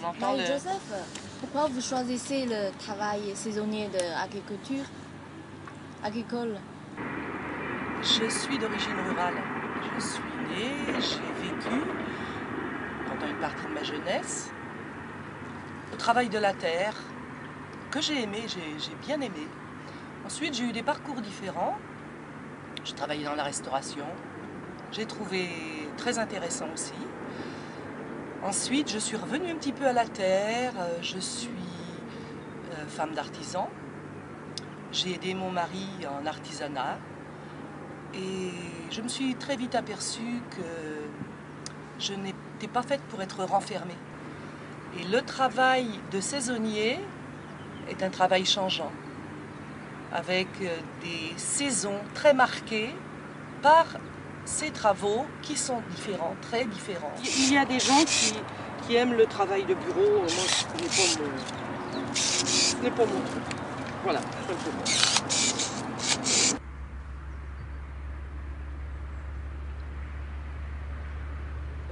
entend Marie-Joseph, pourquoi vous choisissez le travail saisonnier d'agriculture agricole? Je suis d'origine rurale. Je suis née, j'ai vécu pendant une partie de ma jeunesse au travail de la terre, que j'ai aimé, j'ai bien aimé. Ensuite, j'ai eu des parcours différents. J'ai travaillé dans la restauration. J'ai trouvé très intéressant aussi. Ensuite, je suis revenue un petit peu à la terre. Je suis femme d'artisan. J'ai aidé mon mari en artisanat. Et je me suis très vite aperçue que je n'étais pas faite pour être renfermée. Et le travail de saisonnier est un travail changeant, avec des saisons très marquées par ces travaux qui sont différents, très différents. Il y a des gens qui aiment le travail de bureau. Moi, ce n'est pas mon truc. Voilà, je le fais pas.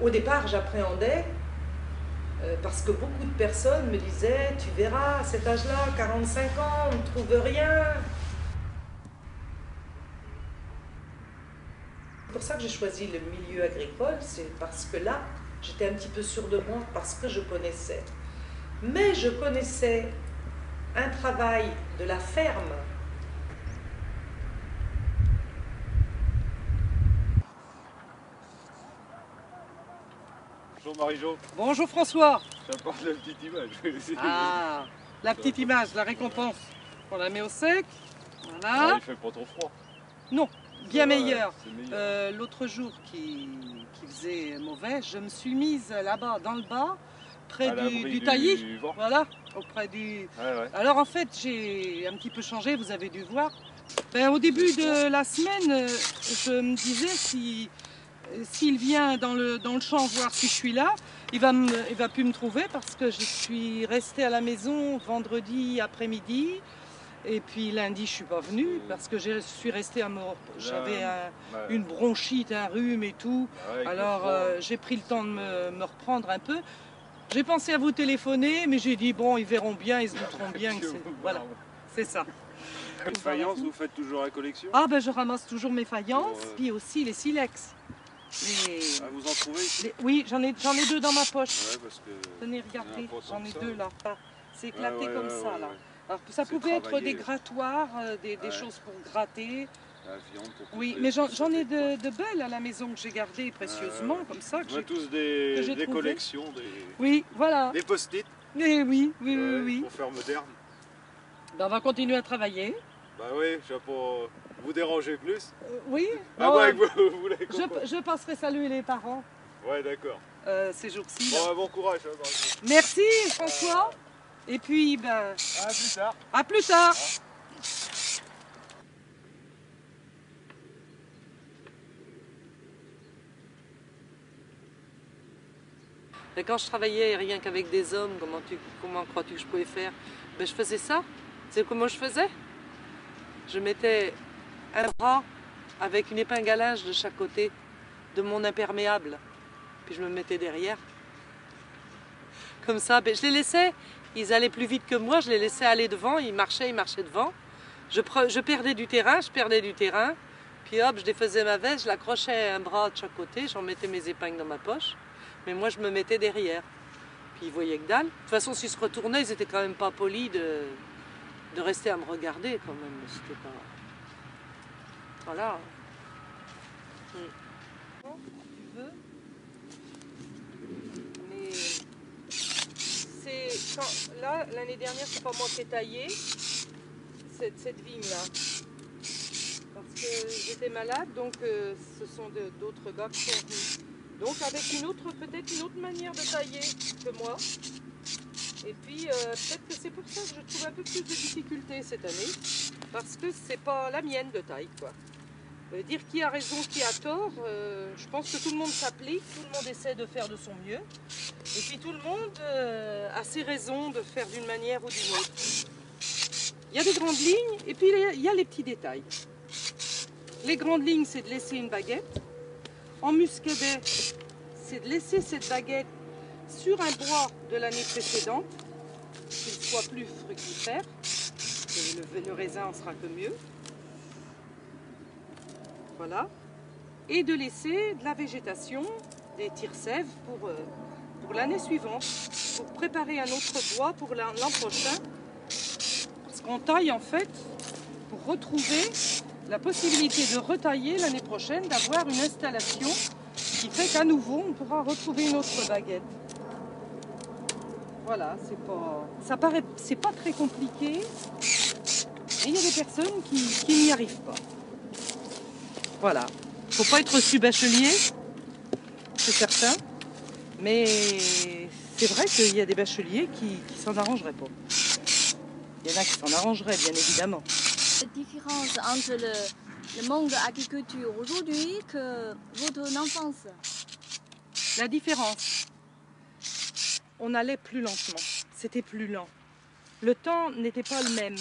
Au départ, j'appréhendais parce que beaucoup de personnes me disaient « Tu verras, à cet âge-là, 45 ans, on ne trouve rien ». C'est pour ça que j'ai choisi le milieu agricole, c'est parce que là, j'étais un petit peu sûre de moi, parce que je connaissais. Mais je connaissais un travail de la ferme. Bonjour Marie-Jo. Bonjour François. J'apporte la petite image. Ah, la petite image, la récompense. On la met au sec. Voilà. Ah, il fait pas trop froid. Non, bien meilleur. Meilleur. L'autre jour qui faisait mauvais, je me suis mise là-bas, dans le bas, près du taillis. Voilà, auprès du... Ouais. Alors en fait, j'ai un petit peu changé, vous avez dû voir. Au début de la semaine, je me disais s'il vient dans le champ voir si je suis là, il va plus me trouver parce que je suis restée à la maison vendredi après-midi. Et puis lundi, je ne suis pas venue parce que je suis restée j'avais une bronchite, un rhume et tout. Alors j'ai pris le temps de me reprendre un peu. J'ai pensé à vous téléphoner, mais j'ai dit bon, ils verront bien, ils se douteront bien que c'est... Voilà, c'est ça. Les faïences, vous faites toujours la collection? Ah je ramasse toujours mes faïences, puis aussi les silex. Ah, vous en trouvez ici? Oui, j'en ai deux dans ma poche. Ouais, parce que... Tenez, regardez, j'en ai deux là. C'est éclaté Ouais, comme ça là. Alors ça C'est pouvait être travaillé. des grattoirs, des choses pour gratter. La viande pour Oui, couper, mais j'en ça ai fait quoi? de belles à la maison que j'ai gardées précieusement, comme ça. On a tous j'ai des trouvé. collections, Oui, voilà. des post-it. Oui. Pour faire moderne. On va continuer à travailler. Bah oui, je vais pas vous déranger plus. Oui. Ah Bon, ouais, vous voulez je passerai saluer les parents Ouais, d'accord. ces jours-ci. Bon courage. Hein, Merci François. Et puis, à plus tard. À plus tard. Et quand je travaillais rien qu'avec des hommes, comment crois-tu que je pouvais faire? Je faisais ça. Tu sais comment je faisais? Je mettais un bras avec une épingle à linge de chaque côté de mon imperméable. Puis je me mettais derrière. Comme ça, je les laissais, ils allaient plus vite que moi, je les laissais aller devant, ils marchaient devant. Je perdais du terrain, puis hop, je défaisais ma veste, je l'accrochais à un bras de chaque côté, j'en mettais mes épingles dans ma poche, mais moi je me mettais derrière. Puis ils voyaient que dalle. De toute façon, s'ils se retournaient, ils étaient quand même pas polis de rester à me regarder quand même. C'était pas... Voilà. Tu veux. Mais c'est quand... Là, l'année dernière, c'est pas moi qui ai taillé cette vigne-là. Parce que j'étais malade, donc ce sont d'autres gars qui sont venus. Donc avec peut-être une autre manière de tailler que moi. Et puis peut-être que c'est pour ça que je trouve un peu plus de difficultés cette année. Parce que c'est pas la mienne de taille, quoi. Dire qui a raison, qui a tort, je pense que tout le monde s'applique, tout le monde essaie de faire de son mieux. Et puis tout le monde a ses raisons de faire d'une manière ou d'une autre. Il y a des grandes lignes et puis il y a les petits détails. Les grandes lignes, c'est de laisser une baguette. En muscadet, c'est de laisser cette baguette sur un bois de l'année précédente, qu'il soit plus fructifère, le raisin en sera que mieux. Voilà. Et de laisser de la végétation, des tire-sèves pour l'année suivante, pour préparer un autre bois pour l'an prochain. Parce qu'on taille en fait pour retrouver la possibilité de retailler l'année prochaine, d'avoir une installation qui fait qu'à nouveau on pourra retrouver une autre baguette. Voilà, c'est pas très compliqué, et il y a des personnes qui n'y arrivent pas. Voilà, faut pas être reçu bachelier, c'est certain, mais c'est vrai qu'il y a des bacheliers qui s'en arrangeraient pas. Il y en a qui s'en arrangeraient, bien évidemment. La différence entre le monde de l'agriculture aujourd'hui que votre enfance. La différence, on allait plus lentement, c'était plus lent. Le temps n'était pas le même.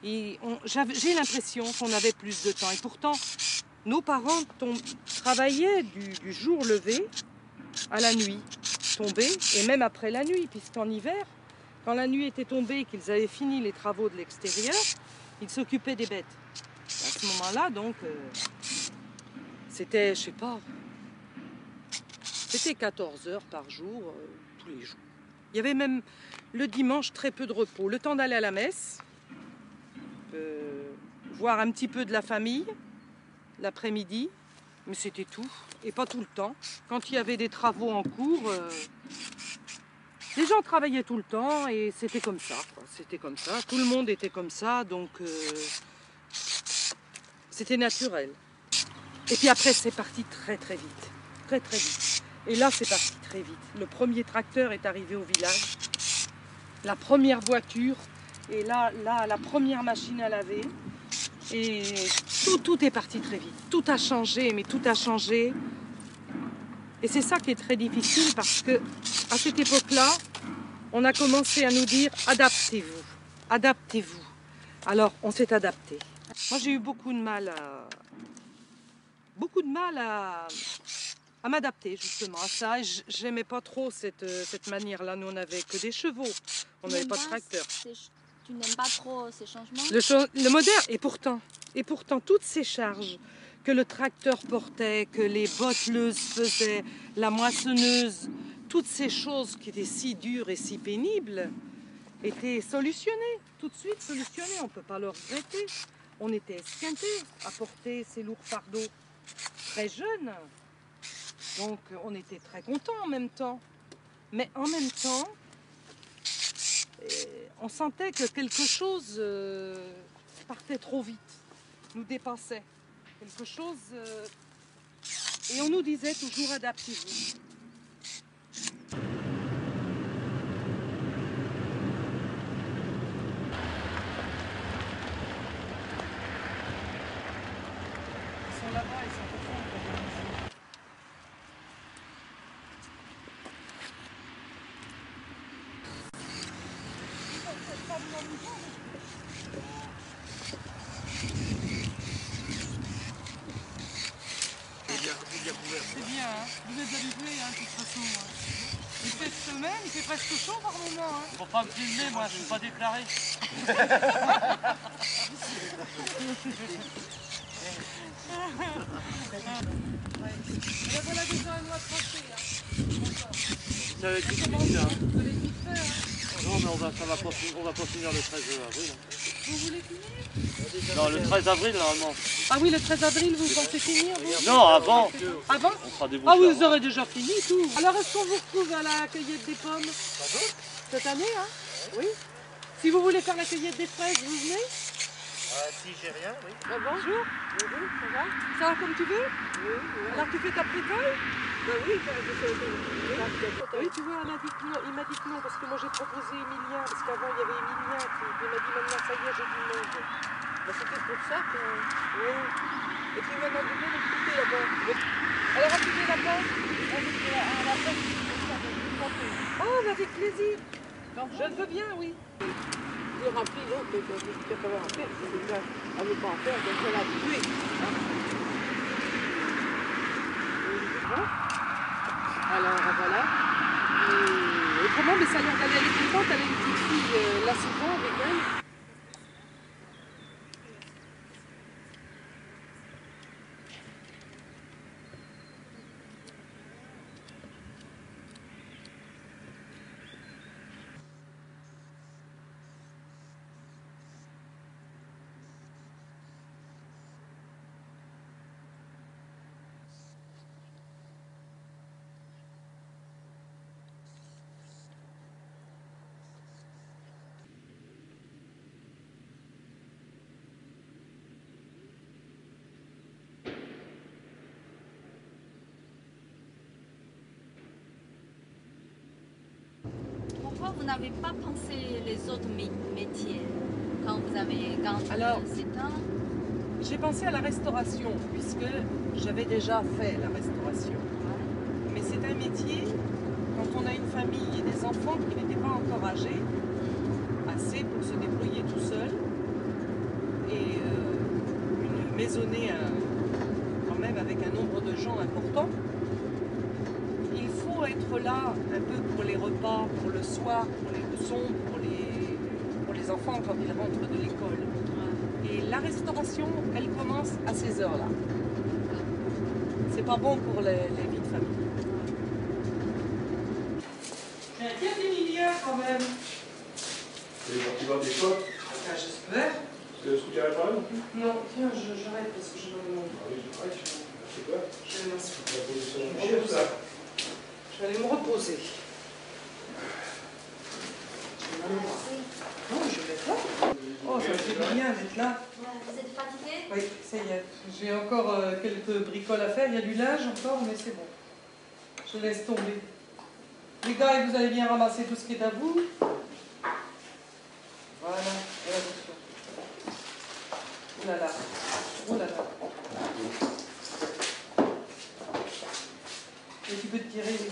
J'ai l'impression qu'on avait plus de temps. Et pourtant, nos parents travaillaient du jour levé à la nuit tombée, et même après la nuit, puisqu'en hiver, quand la nuit était tombée et qu'ils avaient fini les travaux de l'extérieur, ils s'occupaient des bêtes. Et à ce moment-là, donc, c'était, je sais pas, c'était 14 heures par jour, tous les jours. Il y avait même le dimanche très peu de repos. Le temps d'aller à la messe, voir un petit peu de la famille, l'après-midi, mais c'était tout. Et pas tout le temps. Quand il y avait des travaux en cours, les gens travaillaient tout le temps et c'était comme ça. C'était comme ça. Tout le monde était comme ça, donc c'était naturel. Et puis après, c'est parti très très vite. Très très vite. Et là, c'est parti très vite. Le premier tracteur est arrivé au village. La première voiture. Et là, la première machine à laver. Et tout est parti très vite. Tout a changé, mais tout a changé. Et c'est ça qui est très difficile parce que à cette époque-là, on a commencé à nous dire adaptez-vous, adaptez-vous. Alors, on s'est adapté. Moi, j'ai eu beaucoup de mal à m'adapter justement à ça. J'aimais pas trop cette manière-là. Nous, on n'avait que des chevaux, on n'avait pas de tracteur. Tu n'aimes pas trop ces changements? Le moderne, et pourtant, toutes ces charges que le tracteur portait, que les botteleuses faisaient, la moissonneuse, toutes ces choses qui étaient si dures et si pénibles, étaient solutionnées, tout de suite solutionnées. On ne peut pas le regretter. On était esquintés à porter ces lourds fardeaux très jeunes. Donc on était très contents en même temps. Mais en même temps, on sentait que quelque chose partait trop vite, nous dépassait. Quelque chose... et on nous disait toujours adaptez-vous. Ils sont là-bas, ils sont au fond. C'est bien, hein. Vous êtes habitués, hein, de toute façon. Il fait semaine, il fait presque chaud par moment. Hein. Faut pas me filmer, moi, je suis pas déclaré. Et voilà déjà un mois de tranché, là. Ça va être difficile, hein. Non, mais on va pas finir le 13 avril. Vous voulez finir? Non, le 13 avril, normalement. Ah oui, le 13 avril, vous pensez finir, vous? Non, avant. Avant? On fera des Ah oui, bouches vous aurez déjà fini tout. Alors, est-ce qu'on vous retrouve à la cueillette des pommes? Cette année, hein? Oui. Si vous voulez faire la cueillette des fraises, vous venez? Si j'ai rien, oui. Ah, bonjour. Bonjour, ça va? Ça va comme tu veux? Oui. Alors, tu fais ta précolle? Ben oui, oui, tu vois, il m'a dit que non, parce que moi j'ai proposé Emilien, parce qu'avant il y avait Emilien qui m'a dit maintenant ça y est, j'ai du monde. Ben, c'était pour ça que... Oui. Et puis maintenant, du monde, écoutez là-bas. Alors, rapidez la porte. Oh, mais avec plaisir. Je le veux bien, oui. Je remplis l'autre, je vais pas en faire, c'est déjà à ne pas en faire, donc je l'ai tué. Alors voilà. Et autrement, mais ça lui regardait, elle est contente, elle a une petite fille là souvent avec elle. Pourquoi vous n'avez pas pensé les autres métiers quand vous avez Alors, 7 ans? J'ai pensé à la restauration, puisque j'avais déjà fait la restauration. Mais c'est un métier, quand on a une famille et des enfants qui n'étaient pas encore âgés, assez pour se débrouiller tout seul, et une maisonnée quand même avec un nombre de gens important. Il faut être là un peu pour les repas, pour le soir, pour les leçons, pour les enfants quand ils rentrent de l'école. Et la restauration, elle commence à ces heures-là. C'est pas bon pour les vies de famille. Mais il y a des milliards quand même. C'est parti voir des fois. Ah, j'espère. C'est ce que tu avais parlé non plus? Non, tiens, j'arrête parce que je vais me... Ah oui, c'est quoi? Je vais m'asseoir. La position Je du chef, ça. Je vais aller me reposer. Non, je vais pas. Oh, ça me fait bien d'être là. Vous êtes fatigué? Oui, ça y est. J'ai encore quelques bricoles à faire. Il y a du linge encore, mais c'est bon. Je laisse tomber. Les gars, vous avez bien ramassé tout ce qui est à vous. Voilà. Et attention. Oh là là. Oh là là. Et tu peux te tirer ici.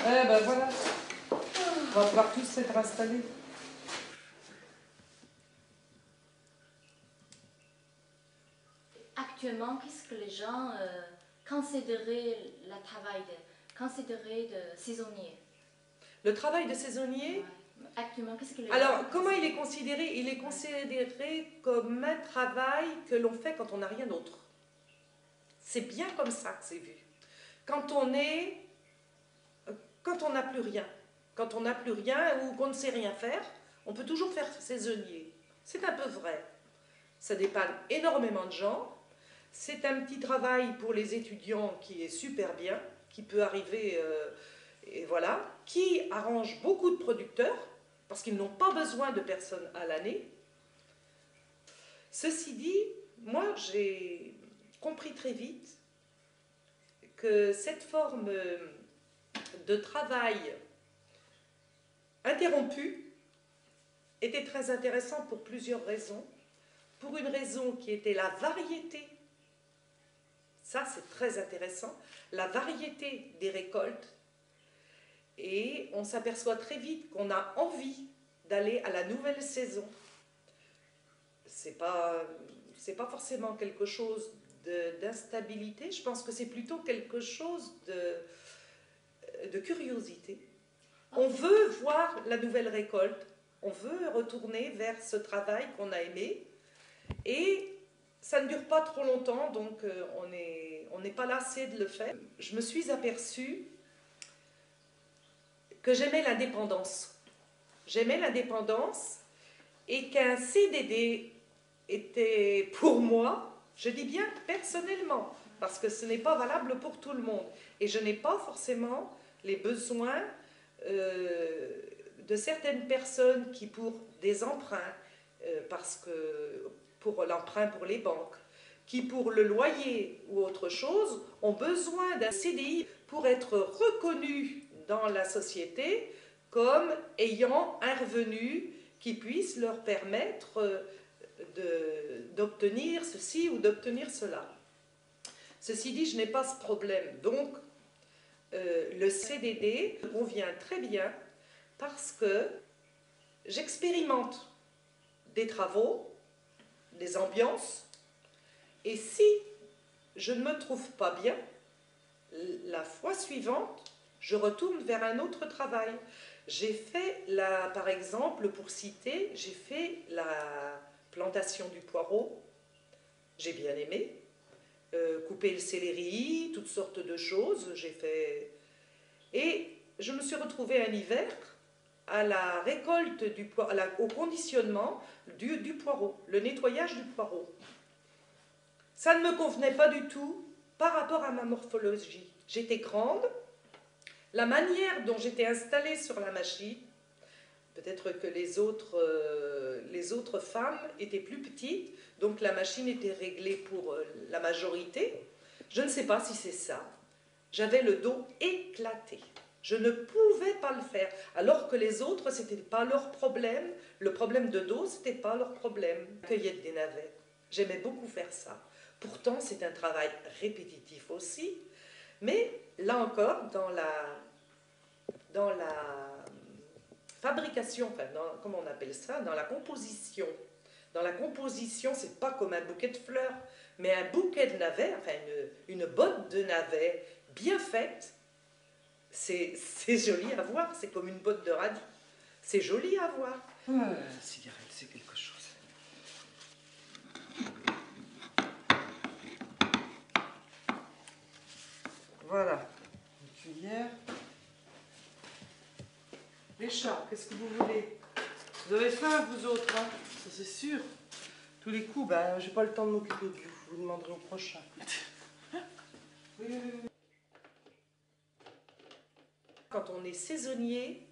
Eh ben voilà. On va pouvoir tous s'être installés. Actuellement, qu'est-ce que les gens considéraient de saisonnier? Le travail de saisonnier, Actuellement, qu'est-ce que les alors gens comment il est considéré? Il est considéré comme un travail que l'on fait quand on n'a rien d'autre. C'est bien comme ça que c'est vu. Quand on n'a plus rien, quand on n'a plus rien ou qu'on ne sait rien faire, on peut toujours faire saisonnier. C'est un peu vrai. Ça dépanne énormément de gens. C'est un petit travail pour les étudiants qui est super bien, qui peut arriver, et voilà, qui arrange beaucoup de producteurs, parce qu'ils n'ont pas besoin de personnes à l'année. Ceci dit, moi j'ai compris très vite que cette forme de travail interrompu était très intéressant pour plusieurs raisons. Pour une raison qui était la variété. Ça, c'est très intéressant. La variété des récoltes. Et on s'aperçoit très vite qu'on a envie d'aller à la nouvelle saison. C'est pas forcément quelque chose d'instabilité. Je pense que c'est plutôt quelque chose de curiosité. On veut voir la nouvelle récolte. On veut retourner vers ce travail qu'on a aimé. Et ça ne dure pas trop longtemps, donc on n'est pas lassé de le faire. Je me suis aperçue que j'aimais l'indépendance. J'aimais l'indépendance et qu'un CDD était pour moi, je dis bien personnellement, parce que ce n'est pas valable pour tout le monde. Et je n'ai pas forcément les besoins de certaines personnes qui, pour des emprunts, parce que pour l'emprunt pour les banques, qui pour le loyer ou autre chose, ont besoin d'un CDI pour être reconnus dans la société comme ayant un revenu qui puisse leur permettre d'obtenir ceci ou d'obtenir cela. Ceci dit, je n'ai pas ce problème. Donc, le CDD me convient très bien parce que j'expérimente des travaux, des ambiances, et si je ne me trouve pas bien, la fois suivante, je retourne vers un autre travail. J'ai fait, par exemple, pour citer, j'ai fait la plantation du poireau. J'ai bien aimé. Couper le céleri, toutes sortes de choses, j'ai fait... Et je me suis retrouvée un hiver à la récolte du poireau, au conditionnement du poireau, le nettoyage du poireau. Ça ne me convenait pas du tout par rapport à ma morphologie. J'étais grande, la manière dont j'étais installée sur la machine, peut-être que les autres femmes étaient plus petites, donc la machine était réglée pour la majorité. Je ne sais pas si c'est ça. J'avais le dos éclaté. Je ne pouvais pas le faire. Alors que les autres, ce n'était pas leur problème. Le problème de dos, ce n'était pas leur problème. Cueillette des navets. J'aimais beaucoup faire ça. Pourtant, c'est un travail répétitif aussi. Mais là encore, dans la fabrication, enfin, comment on appelle ça, dans la composition. Dans la composition, c'est pas comme un bouquet de fleurs, mais un bouquet de navets, enfin une botte de navets bien faite, c'est joli à voir, c'est comme une botte de radis. C'est joli à voir. La cigarette, c'est quelque chose. Voilà, une cuillère. Les chats, qu'est-ce que vous voulez? Vous avez faim, vous autres, hein? Ça c'est sûr. Tous les coups, ben, j'ai pas le temps de m'occuper de vous. Je vous demanderai au prochain. Oui. Quand on est saisonnier,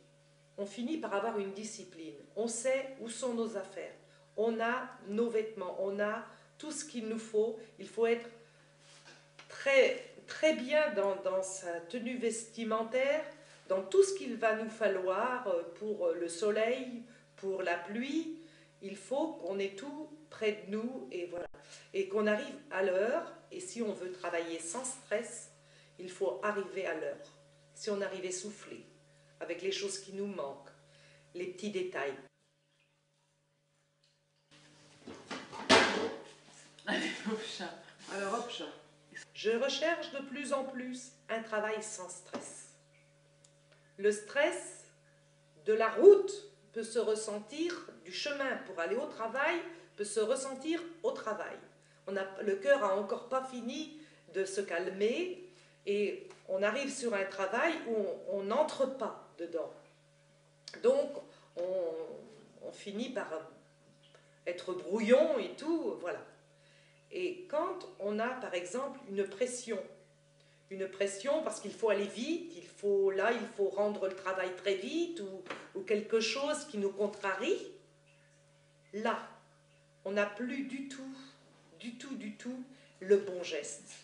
on finit par avoir une discipline. On sait où sont nos affaires. On a nos vêtements, on a tout ce qu'il nous faut. Il faut être très bien dans sa tenue vestimentaire, dans tout ce qu'il va nous falloir pour le soleil, pour la pluie. Il faut qu'on ait tout près de nous et voilà. Et qu'on arrive à l'heure. Et si on veut travailler sans stress, il faut arriver à l'heure. Si on arrive essoufflé, avec les choses qui nous manquent, les petits détails. Allez, hop, chat. Alors, hop, chat. Je recherche de plus en plus un travail sans stress. Le stress de la route peut se ressentir, du chemin pour aller au travail, peut se ressentir au travail. Le cœur n'a encore pas fini de se calmer et on arrive sur un travail où on n'entre pas dedans. Donc, on finit par être brouillon et tout, voilà. Et quand on a, par exemple, une pression parce qu'il faut aller vite, il faut rendre le travail très vite, ou quelque chose qui nous contrarie, là, on n'a plus du tout le bon geste.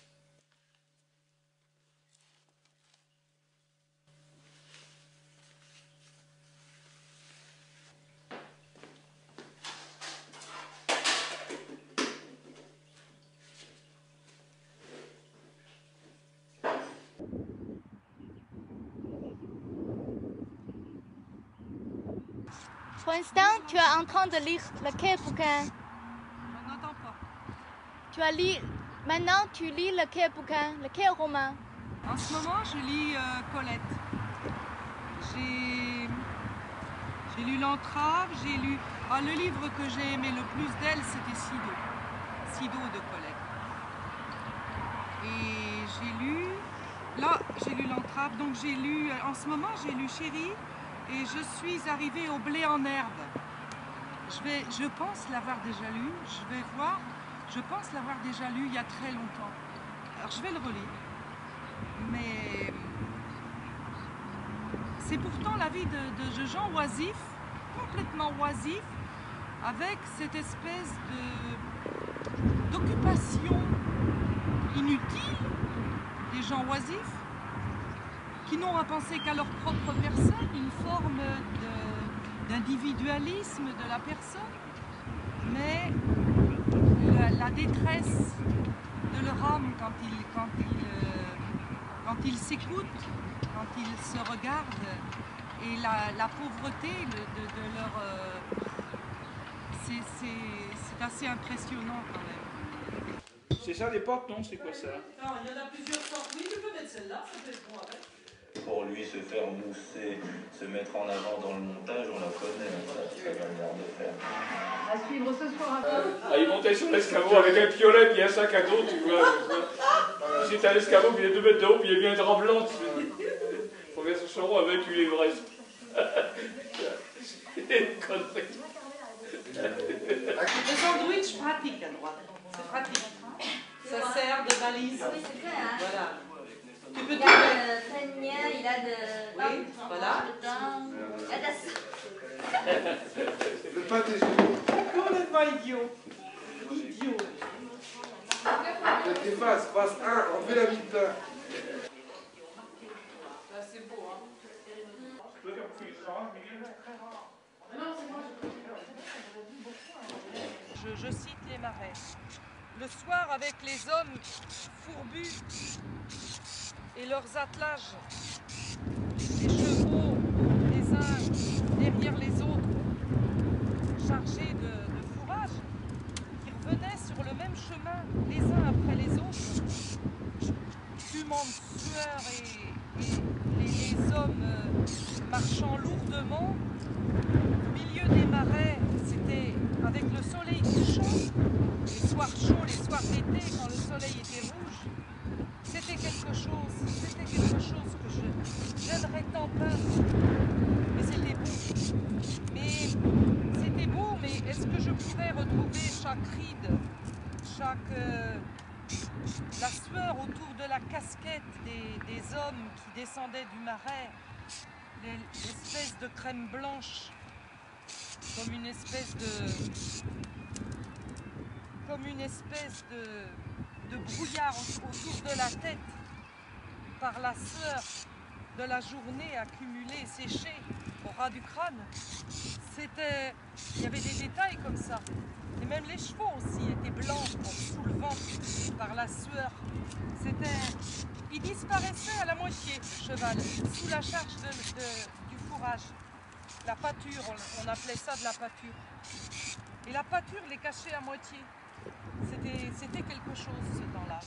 Pour l'instant, tu es en train de lire lequel bouquin? Je n'entends pas. Maintenant, tu lis lequel bouquin? Lequel roman? En ce moment, je lis Colette. J'ai lu L'Entrave, j'ai lu... Ah, le livre que j'ai aimé le plus d'elle, c'était Sido de Colette. Et j'ai lu L'Entrave, donc en ce moment, j'ai lu Chérie, et je suis arrivée au Blé en herbe. Je pense l'avoir déjà lu, je pense l'avoir déjà lu il y a très longtemps. Alors je vais le relire, mais c'est pourtant la vie de gens oisifs, complètement oisifs, avec cette espèce d'occupation inutile des gens oisifs, qui n'ont à penser qu'à leur propre personne, une forme d'individualisme de la personne, mais la détresse de leur âme quand ils s'écoutent, quand ils se regardent, et la pauvreté de leur... c'est assez impressionnant quand même. C'est ça des portes, non? C'est quoi ça? Non, il y en a plusieurs sortes. Oui, tu peux mettre celle-là, ça fait bon avec. Pour lui, se faire mousser, se mettre en avant dans le montage, on la connaît, sa manière de faire. À suivre ce soir. Ah, il montait sur l'escabeau avec un piolet et un sac à dos, tu vois. C'est un escabeau qui est 2 mètres de haut, puis il y a bien une drap blanche. Faut bien se chaud avec une ivresse. C'est une connerie. Le sandwich pratique à droite. C'est pratique. Ça sert de valise. Oui, c'est ça. Hein. Voilà. Tu peux Il tout a mettre. de saigneur, il a de Oui, voilà. il a de... Le pâté, c'est Complètement idiot. Idiot. des phases. Phase 1, enlever la mie de pain. Là, c'est beau, hein. Je cite les marais. Le soir, avec les hommes fourbus et leurs attelages, les chevaux, les uns derrière les autres, chargés de fourrage, qui revenaient sur le même chemin, les uns après les autres, fumant de sueur et les hommes marchant lourdement. Au milieu des marais, c'était avec le soleil couchant, les soirs chauds, les soirs d'été, quand le soleil était rouge, c'était quelque chose que j'aimerais tant peindre. Mais c'était beau, mais est-ce que je pouvais retrouver chaque ride, la sueur autour de la casquette des hommes qui descendaient du marais, l'espèce de crème blanche, comme une espèce de brouillard autour de la tête par la sueur de la journée accumulée, séchée au ras du crâne. Il y avait des détails comme ça. Et même les chevaux aussi étaient blancs sous le vent par la sueur. Il disparaissait à la moitié, le cheval, sous la charge du fourrage. La pâture, on appelait ça de la pâture. Et la pâture les cachait à moitié. C'était quelque chose ce temps-là.